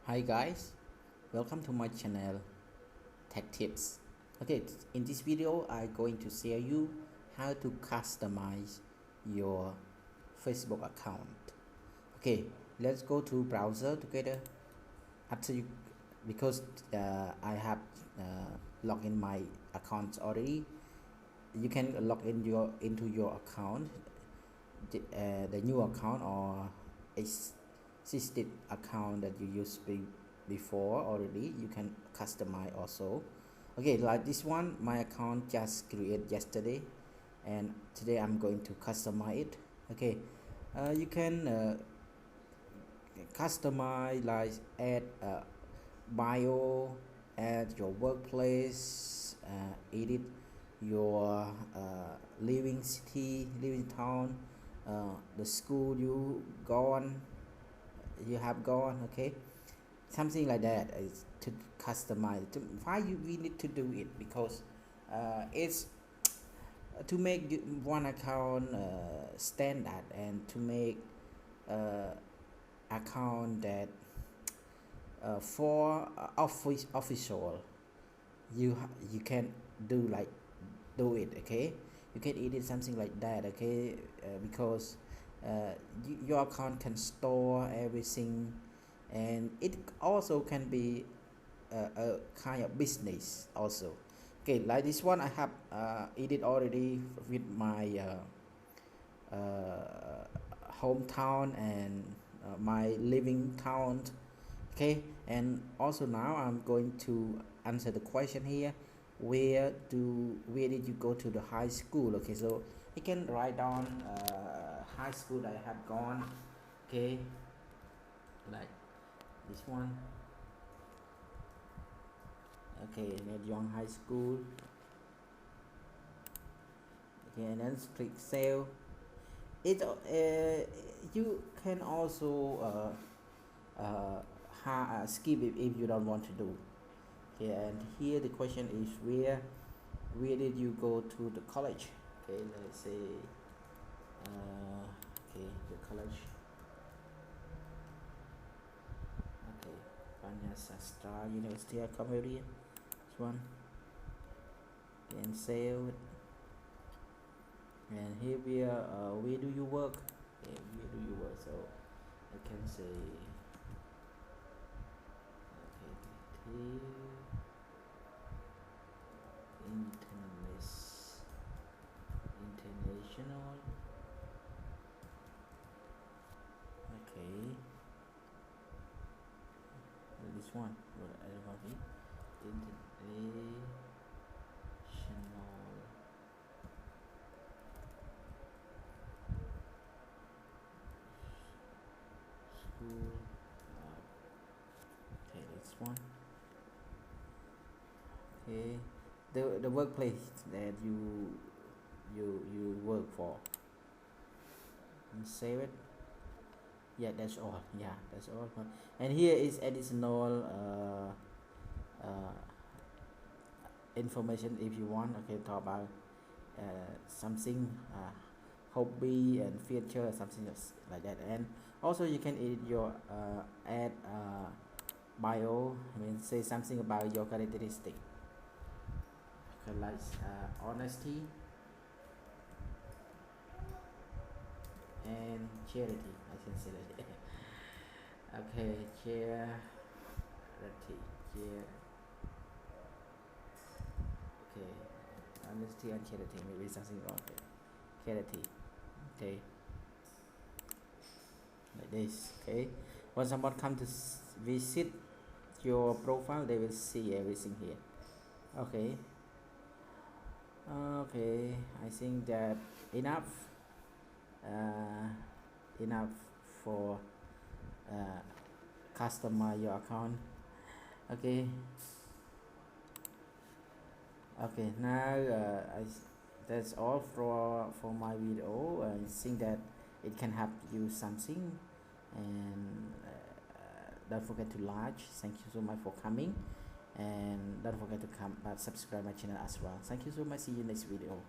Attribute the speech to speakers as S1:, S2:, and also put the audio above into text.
S1: Hi guys, welcome to my channel Tech Tips. Okay, in this video I'm going to share you how to customize your Facebook account. Okay, let's go to browser together. After you, because I have logged in my account already, you can log in into your account, the new account or existing account that you used before already. You can customize also. Okay, like this one, my account just created yesterday, and today I'm going to customize it. Okay, you can customize, like add bio, add your workplace, edit your living city, living town, the school you have gone. Okay, something like that is to customize. We need to do it? Because it's to make one account standard, and to make uh, account that for official, you can do it. Okay, you can edit something like that. Okay, because your account can store everything, and it also can be a kind of business also. Okay, like this one I have edit already with my hometown and my living town. Okay, and also now I'm going to answer the question here, where did you go to the high school? Okay, so you can write down high school that I have gone. Okay, like this one. Okay, Ned Young High School. Okay, and then click save it. You can also skip it if you don't want to do. Okay, and here the question is, where did you go to the college? Okay, let's say okay, the college. Okay, Panya Sastra University of Cambodia. This one. And save it. And here we are. Where do you work? Okay, where do you work? So I can say okay, international. Okay, this one. What I don't have it. International school. Okay, this one. Okay, the workplace that you work for, and save it. Yeah, that's all. Yeah, that's all. And here is additional information if you want. Okay, talk about something, hobby and future, something else like that. And also you can edit your add bio. I mean, say something about your characteristic. Okay, like honesty and charity. I can say that. Okay, charity. Okay, honesty and charity. Maybe something wrong there. Charity. Okay, like this. Okay, when someone come to visit your profile, they will see everything here. Okay. Okay, I think that enough uh, enough for customize your account. Okay, okay, now that's all for my video. I think that it can help you something, and don't forget to like. Thank you so much for coming, and don't forget to come subscribe my channel as well. Thank you so much. See you next video.